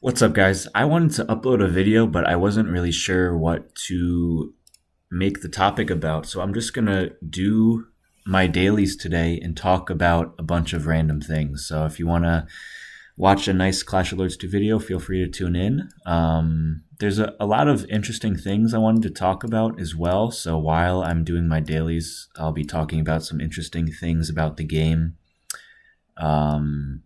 What's up, guys? I wanted to upload a video, but I wasn't really sure what to make the topic about. So I'm just going to do my dailies today and talk about a bunch of random things. So if you want to watch a nice Clash Alerts 2 video, feel free to tune in. There's a lot of interesting things I wanted to talk about as well. So while I'm doing my dailies, I'll be talking about some interesting things about the game. And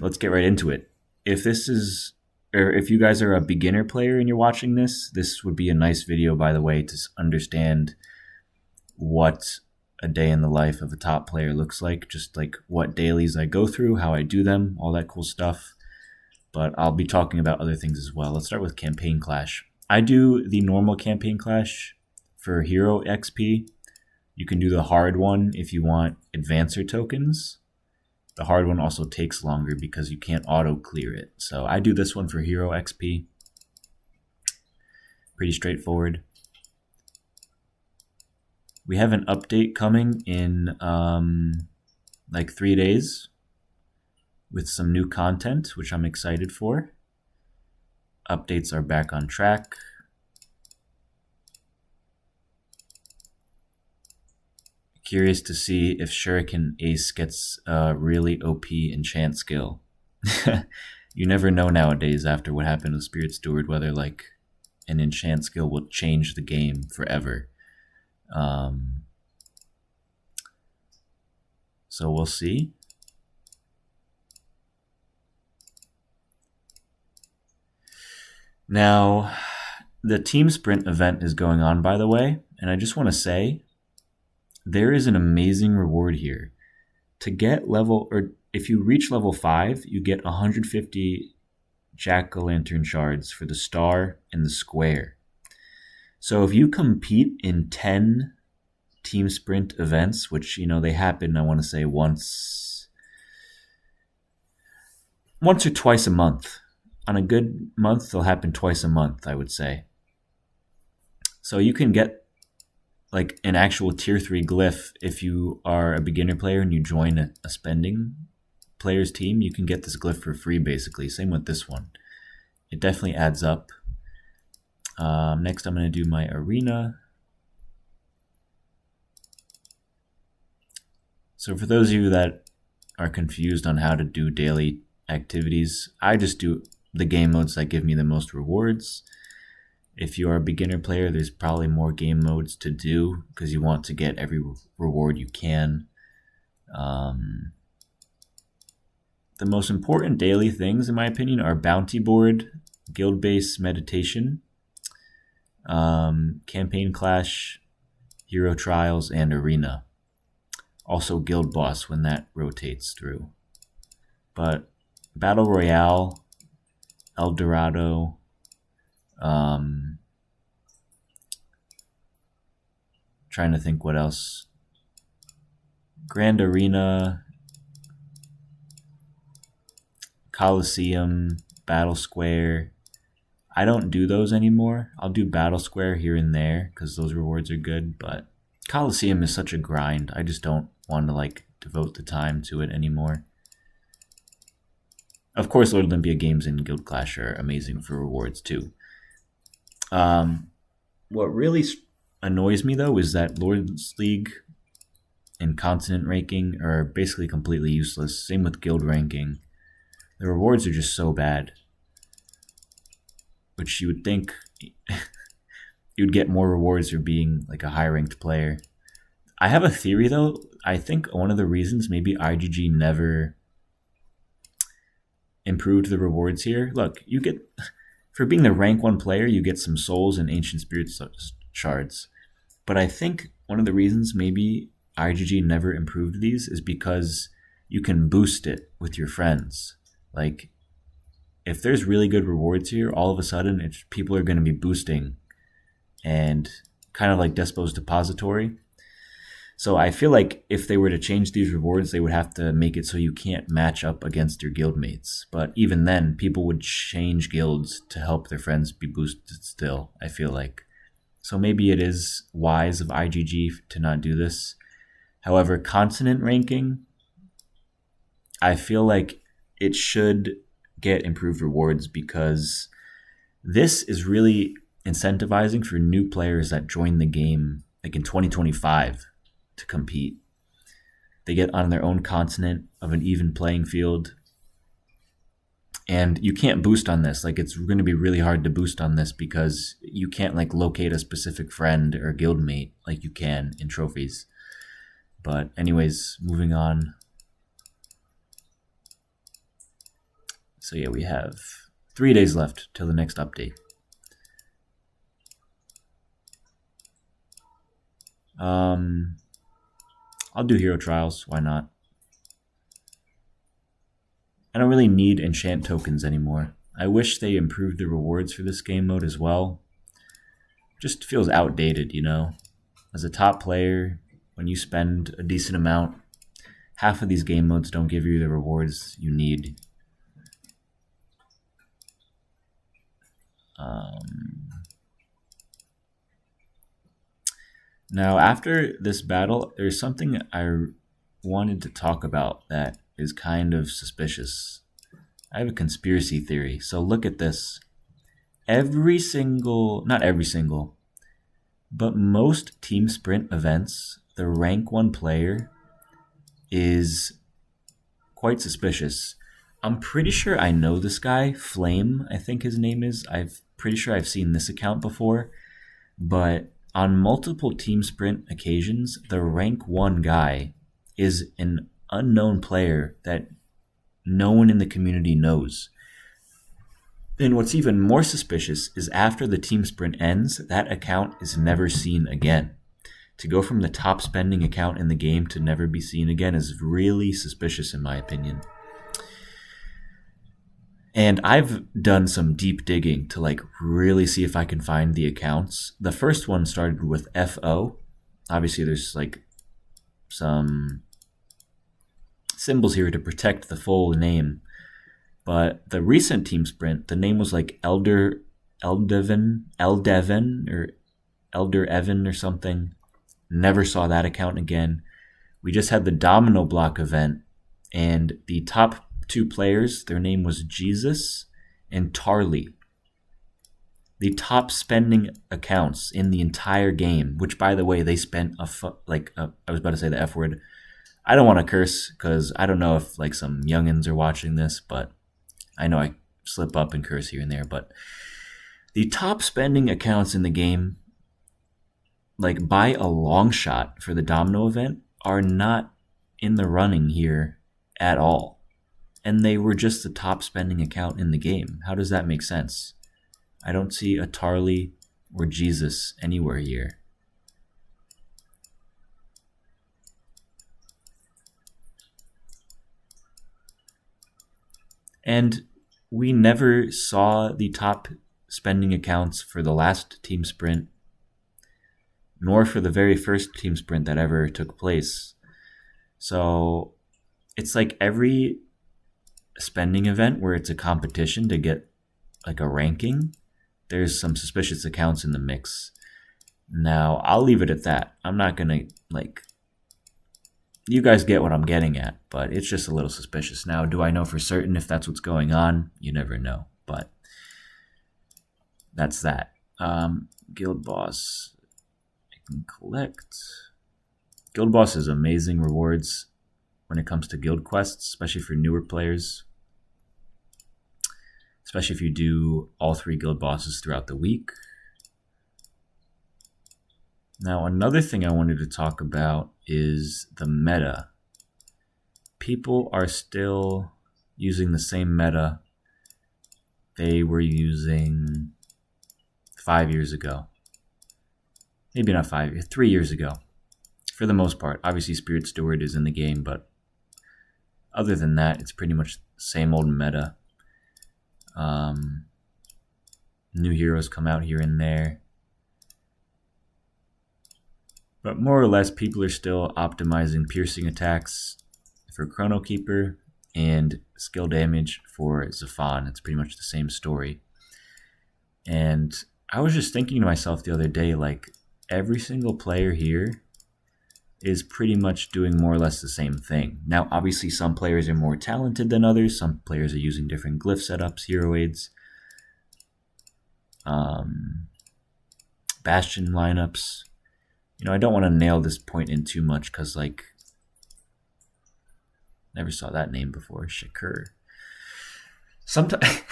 let's get right into it. If this is, or if you guys are a beginner player and you're watching this, this would be a nice video, by the way, to understand what a day in the life of a top player looks like, just like what dailies I go through, how I do them, all that cool stuff. But I'll be talking about other things as well. Let's start with Campaign Clash. I do the normal Campaign Clash for Hero XP. You can do the hard one if you want Advancer tokens. The hard one also takes longer because you can't auto clear it. So I do this one for Hero XP. Pretty straightforward. We have an update coming in like 3 days with some new content, which I'm excited for. Updates are back on track. Curious to see if Shuriken Ace gets a really OP enchant skill. You never know nowadays after what happened with Spirit Steward whether like an enchant skill will change the game forever. So we'll see. Now, the team sprint event is going on, by the way, and I just want to say there is an amazing reward here. To get level, or if you reach level 5, you get 150 jack-o'-lantern shards for the star and the square. So if you compete in 10 team sprint events, which, you know, they happen, I want to say once or twice a month. On a good month, they'll happen twice a month, I would say. So you can get like an actual tier 3 glyph if you are a beginner player and you join a spending player's team. You can get this glyph for free, basically. Same with this one. It definitely adds up. Next, I'm going to do my arena. So for those of you that are confused on how to do daily activities, I just do the game modes that give me the most rewards. If you are a beginner player, there's probably more game modes to do because you want to get every reward you can. The most important daily things, in my opinion, are Bounty Board, Guild Base Meditation, Campaign Clash, Hero Trials, and Arena. Also Guild Boss when that rotates through. But Battle Royale, El Dorado, trying to think what else. Grand Arena, Coliseum, Battle Square. I don't do those anymore. I'll do Battle Square here and there because those rewards are good, but Coliseum is such a grind. I just don't want to like devote the time to it anymore. Of course, Lord Olympia games and Guild Clash are amazing for rewards too. What really annoys me though is that Lord's League and Continent ranking are basically completely useless. Same with Guild ranking. The rewards are just so bad. Which you would think you'd get more rewards for being like a high ranked player. I have a theory though. I think one of the reasons maybe IGG never improved the rewards here. Look, you get, for being the rank 1 player, you get some souls and ancient spirit shards. But I think one of the reasons maybe IGG never improved these is because you can boost it with your friends. Like, if there's really good rewards here, all of a sudden people are going to be boosting, and kind of like Despo's Depository. So I feel like if they were to change these rewards, they would have to make it so you can't match up against your guildmates. But even then, people would change guilds to help their friends be boosted still, I feel like. So maybe it is wise of IGG to not do this. However, continent ranking, I feel like it should get improved rewards, because this is really incentivizing for new players that join the game like in 2025 to compete. They get on their own continent of an even playing field. And you can't boost on this. Like, it's going to be really hard to boost on this because you can't like locate a specific friend or guildmate like you can in trophies. But anyways, moving on. So yeah, we have 3 days left till the next update. I'll do hero trials. Why not? I don't really need enchant tokens anymore. I wish they improved the rewards for this game mode as well. Just feels outdated, you know? As a top player, when you spend a decent amount, half of these game modes don't give you the rewards you need. Now, after this battle, there's something I wanted to talk about that is kind of suspicious. I have a conspiracy theory. So look at this. Not every single, but most team sprint events, the rank 1 player is quite suspicious. I'm pretty sure I know this guy, Flame, I think his name is. Pretty sure I've seen this account before, but on multiple team sprint occasions, the rank 1 guy is an unknown player that no one in the community knows. And what's even more suspicious is after the team sprint ends, that account is never seen again. To go from the top spending account in the game to never be seen again is really suspicious in my opinion. And I've done some deep digging to like really see if I can find the accounts. The first one started with FO. Obviously there's like some symbols here to protect the full name. But the recent team sprint, the name was like Elder Evan or Elder Evan or something. Never saw that account again. We just had the Domino Block event, and the top 2 players, their name was Jesus and Tarly. The top spending accounts in the entire game, which by the way, they spent I was about to say the F word. I don't want to curse because I don't know if like some youngins are watching this, but I know I slip up and curse here and there. But the top spending accounts in the game, like by a long shot for the Domino event, are not in the running here at all. And they were just the top spending account in the game. How does that make sense? I don't see a Tarly or Jesus anywhere here. And we never saw the top spending accounts for the last team sprint, nor for the very first team sprint that ever took place. So it's like every spending event where it's a competition to get like a ranking, there's some suspicious accounts in the mix. Now, I'll leave it at that. I'm not going to like... You guys get what I'm getting at, but it's just a little suspicious. Now, do I know for certain if that's what's going on? You never know, but that's that. Guild Boss. I can collect. Guild Boss has amazing rewards when it comes to guild quests, especially for newer players. Especially if you do all 3 guild bosses throughout the week. Now, another thing I wanted to talk about is the meta. People are still using the same meta they were using 5 years ago. Maybe not 5 years, 3 years ago. For the most part. Obviously, Spirit Steward is in the game, but other than that, it's pretty much the same old meta. New heroes come out here and there. But more or less, people are still optimizing piercing attacks for Chrono Keeper and skill damage for Zafan. It's pretty much the same story. And I was just thinking to myself the other day, like, every single player here is pretty much doing more or less the same thing. Now, obviously, some players are more talented than others. Some players are using different glyph setups, hero aids, bastion lineups. I don't want to nail this point in too much because, never saw that name before. Shakur. Sometimes,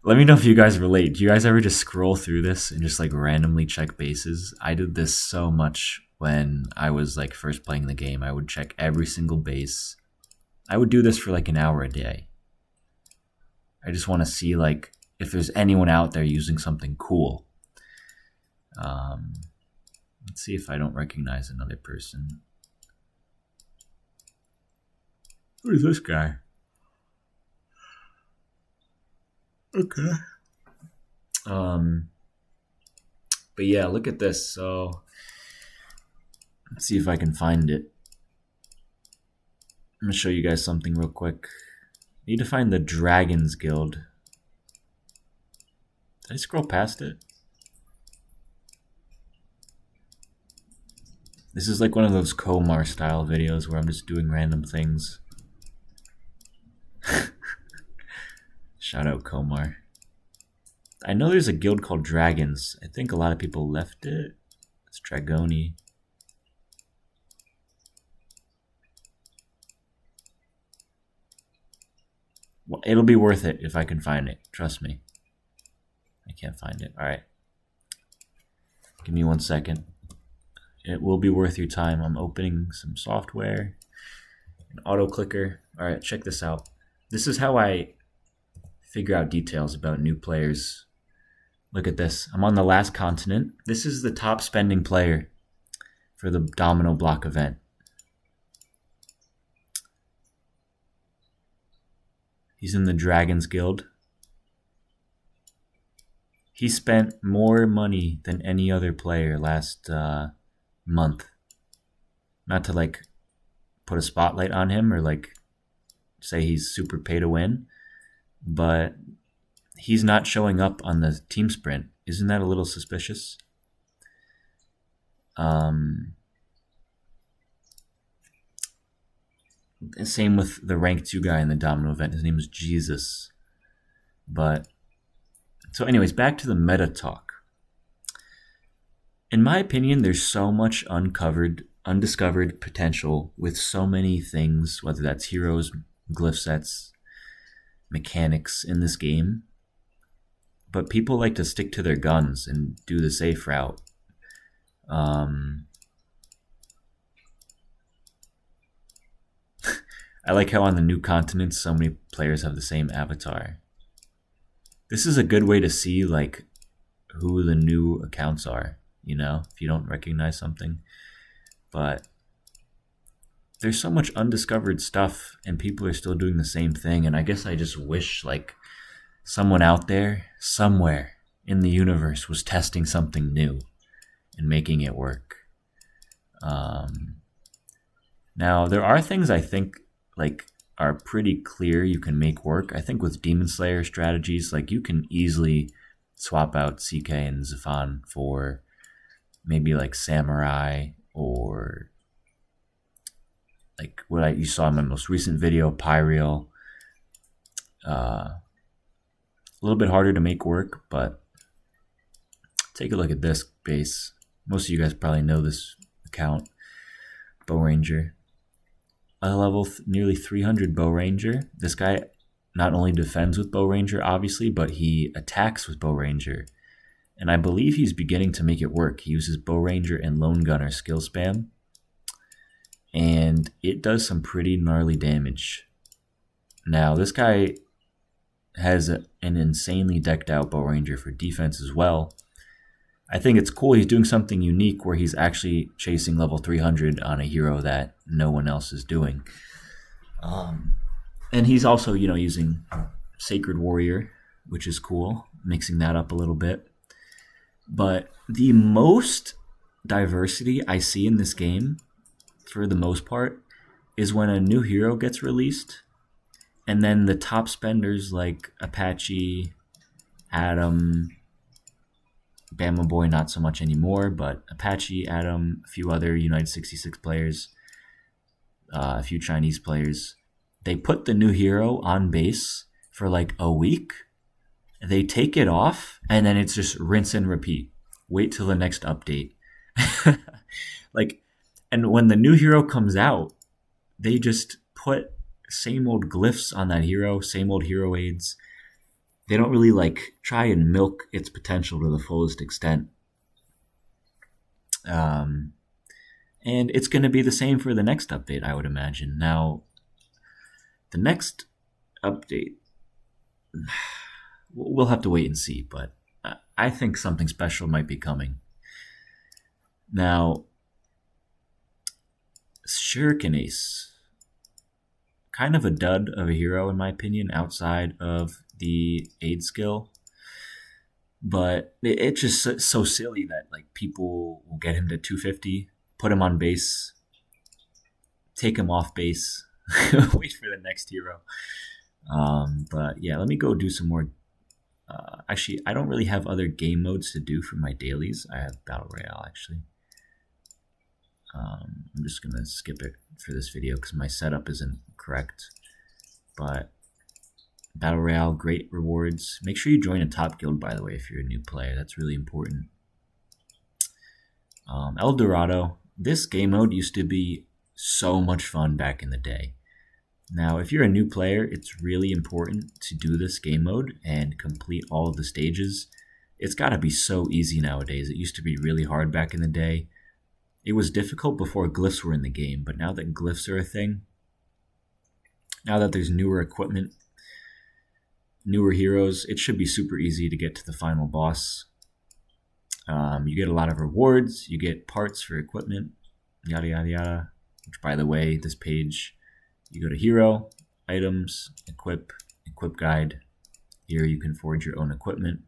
let me know if you guys relate. Do you guys ever just scroll through this and just randomly check bases? I did this so much when I was first playing the game. I would check every single base. I would do this for an hour a day. I just want to see if there's anyone out there using something cool. Let's see if I don't recognize another person. Who is this guy? Okay. But yeah, look at this. So let's see if I can find it. I'm gonna show you guys something real quick. Need to find the Dragons Guild. Did I scroll past it? This is one of those Komar style videos where I'm just doing random things. Shout out Komar. I know there's a guild called Dragons. I think a lot of people left it. It's Dragoni. Well, it'll be worth it if I can find it. Trust me. I can't find it. Alright. Give me 1 second. It will be worth your time. I'm opening some software. An auto clicker. Alright, check this out. This is how I figure out details about new players. Look at this. I'm on the last continent. This is the top spending player for the Domino Block event. He's in the Dragons Guild. He spent more money than any other player last month. Not to put a spotlight on him or say he's super pay to win, but he's not showing up on the team sprint. Isn't that a little suspicious? Same with the rank 2 guy in the Domino event. His name is Jesus. But so anyways, back to the meta talk. In my opinion, there's so much undiscovered potential with so many things, whether that's heroes, glyph sets, mechanics in this game. But people like to stick to their guns and do the safe route. I like how on the new continents, so many players have the same avatar. This is a good way to see who the new accounts are, if you don't recognize something. But there's so much undiscovered stuff and people are still doing the same thing. And I guess I just wish someone out there, somewhere in the universe was testing something new and making it work. Now, there are things I think are pretty clear you can make work. I think with Demon Slayer strategies, you can easily swap out CK and Zafan for maybe Samurai or what you saw in my most recent video, Pyreal. A little bit harder to make work, but take a look at this base. Most of you guys probably know this account, Bow Ranger. A level nearly 300 Bow Ranger. This guy not only defends with Bow Ranger, obviously, but he attacks with Bow Ranger. And I believe he's beginning to make it work. He uses Bow Ranger and Lone Gunner skill spam. And it does some pretty gnarly damage. Now, this guy has an insanely decked out Bow Ranger for defense as well. I think it's cool he's doing something unique where he's actually chasing level 300 on a hero that no one else is doing. And he's also, using Sacred Warrior, which is cool, mixing that up a little bit. But the most diversity I see in this game, for the most part, is when a new hero gets released, and then the top spenders like Apache, Adam, Bama Boy, not so much anymore, but Apache, Adam, a few other United 66 players, a few Chinese players. They put the new hero on base for like a week. They take it off, and then it's just rinse and repeat. Wait till the next update. Like, and when the new hero comes out, they just put same old glyphs on that hero, same old hero aids. They don't really like try and milk its potential to the fullest extent. And it's going to be the same for the next update, I would imagine. Now, the next update, we'll have to wait and see, but I think something special might be coming. Now, Shuriken Ace, kind of a dud of a hero in my opinion, outside of the aid skill. But it's just so silly that like people will get him to 250, put him on base, take him off base, wait for the next hero. But yeah, let me go do some more. Actually, I don't really have other game modes to do for my dailies. I have Battle Royale actually. I'm just going to skip it for this video because my setup isn't correct. But Battle Royale, great rewards. Make sure you join a top guild, by the way, if you're a new player. That's really important. El Dorado. This game mode used to be so much fun back in the day. Now, if you're a new player, it's really important to do this game mode and complete all of the stages. It's got to be so easy nowadays. It used to be really hard back in the day. It was difficult before glyphs were in the game, but now that glyphs are a thing, now that there's newer equipment, newer heroes, it should be super easy to get to the final boss. You get a lot of rewards, you get parts for equipment, yada yada yada, which by the way, this page, you go to hero, items, equip guide. Here you can forge your own equipment.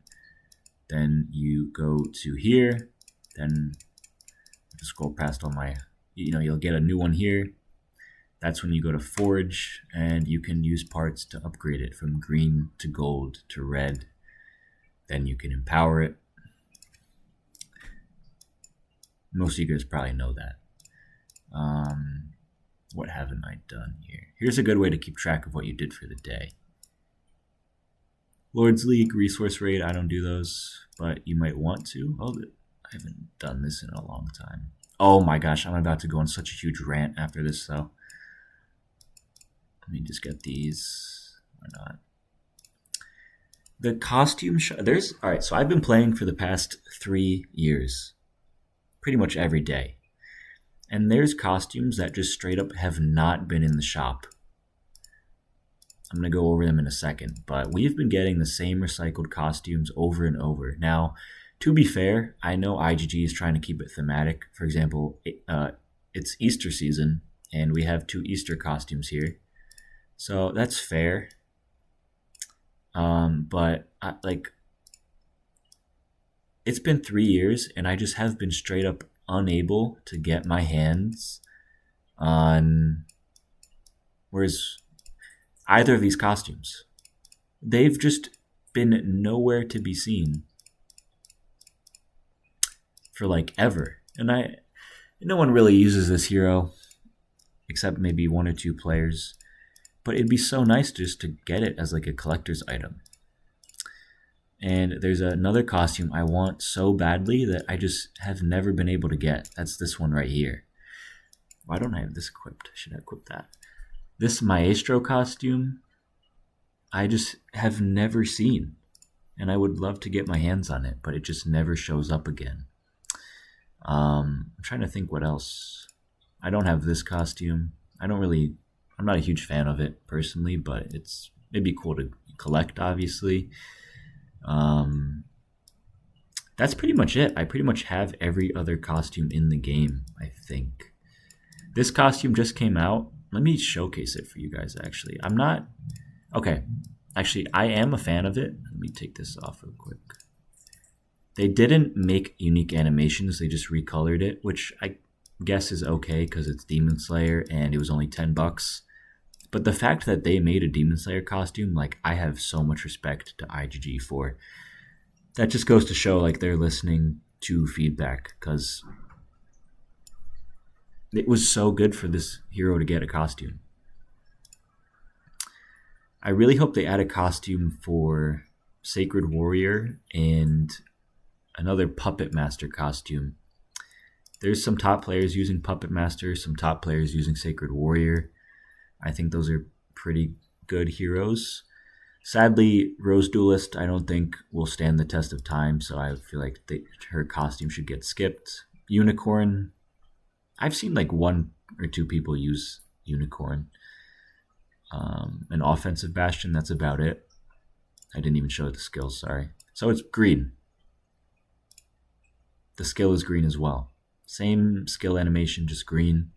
Then you go to here, then scroll past all my, you'll get a new one here. That's when you go to forge and you can use parts to upgrade it from green to gold to red. Then you can empower it. Most of you guys probably know that. What haven't I done here? Here's a good way to keep track of what you did for the day. Lord's League, Resource Raid, I don't do those, but you might want to. Oh, I haven't done this in a long time. Oh my gosh, I'm about to go on such a huge rant after this, though. Let me just get these. Why not? The costume alright, so I've been playing for the past 3 years. Pretty much every day. And there's costumes that just straight up have not been in the shop. I'm going to go over them in a second, but we've been getting the same recycled costumes over and over. Now, to be fair, I know IGG is trying to keep it thematic. For example, it's Easter season, and we have 2 Easter costumes here. So that's fair. But it's been 3 years, and I just have been straight up unable to get my hands on either of these costumes. They've just been nowhere to be seen for like ever. And no one really uses this hero except maybe 1 or 2 players. But it'd be so nice just to get it as like a collector's item. And there's another costume I want so badly that I just have never been able to get. That's this one right here. Why don't I have this equipped? I should have equipped that. This Maestro costume, I just have never seen. And I would love to get my hands on it, but it just never shows up again. I'm trying to think what else. I don't have this costume. I'm not a huge fan of it personally, but it'd be cool to collect, obviously. That's pretty much it. I pretty much have every other costume in the game, I think. This costume just came out. Let me showcase it for you guys, actually. Okay. Actually, I am a fan of it. Let me take this off real quick. They didn't make unique animations. They just recolored it, which I guess is okay because it's Demon Slayer and it was only $10. But the fact that they made a Demon Slayer costume, I have so much respect to IGG for. that just goes to show like they're listening to feedback, because it was so good for this hero to get a costume. I really hope they add a costume for Sacred Warrior and another Puppet Master costume. There's some top players using Puppet Master, some top players using Sacred Warrior. I think those are pretty good heroes. Sadly, Rose Duelist I don't think will stand the test of time, so I feel like her costume should get skipped. Unicorn, I've seen like 1 or 2 people use Unicorn. An offensive Bastion, that's about it. I didn't even show the skills, sorry. So it's green. The skill is green as well. Same skill animation, just green.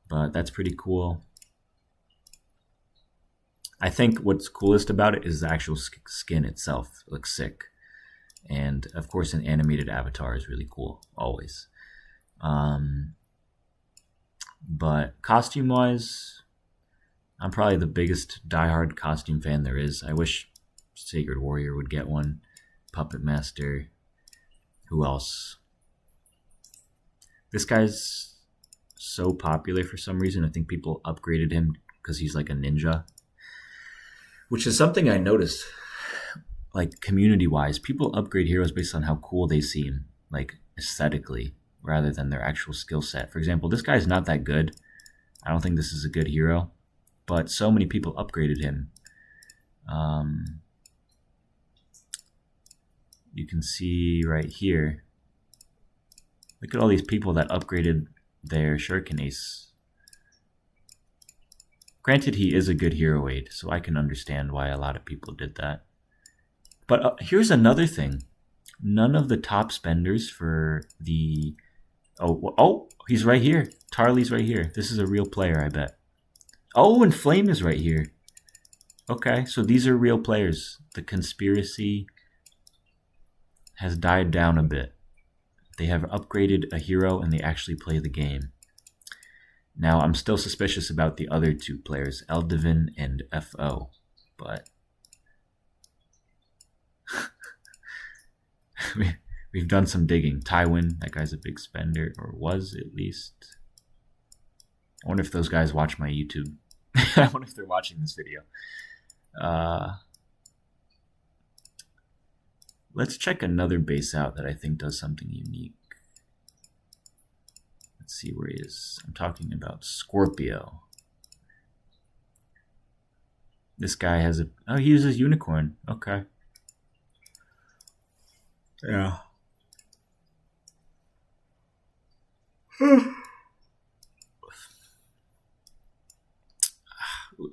But that's pretty cool. I think what's coolest about it is the actual skin itself. It looks sick. And of course an animated avatar is really cool, always. But costume-wise, I'm probably the biggest diehard costume fan there is. I wish Sacred Warrior would get one. Puppet Master. Who else? This guy's so popular for some reason. I think people upgraded him because he's like a ninja. Which is something I noticed, like community-wise. People upgrade heroes based on how cool they seem, like aesthetically, rather than their actual skill set. For example, this guy's not that good. I don't think this is a good hero. But so many people upgraded him. You can see right here. Look at all these people that upgraded their Shuriken Ace. Granted, he is a good hero aid, so I can understand why a lot of people did that. But here's another thing. None of the top spenders for the... Oh, he's right here. Tarly's right here. This is a real player, I bet. Oh, and Flame is right here. Okay, so these are real players. The conspiracy has died down a bit. They have upgraded a hero and they actually play the game. Now, I'm still suspicious about the other 2 players, Eldivin and FO, but we've done some digging. Tywin, that guy's a big spender, or was at least. I wonder if those guys watch my YouTube. I wonder if they're watching this video. Let's check another base out that I think does something unique. Let's see where he is. I'm talking about Scorpio. This guy has a... Oh, he uses Unicorn. Okay. Yeah.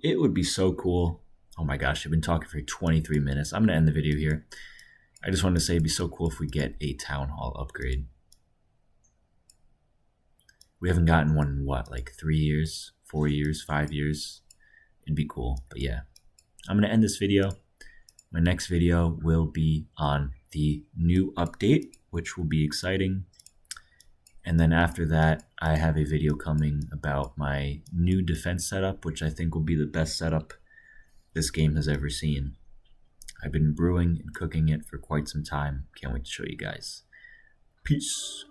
It would be so cool. Oh my gosh, I've been talking for 23 minutes. I'm going to end the video here. I just wanted to say it'd be so cool if we get a Town Hall upgrade. We haven't gotten one in what, like 3 years, 4 years, 5 years? It'd be cool, but yeah. I'm going to end this video. My next video will be on the new update, which will be exciting. And then after that, I have a video coming about my new defense setup, which I think will be the best setup this game has ever seen. I've been brewing and cooking it for quite some time. Can't wait to show you guys. Peace.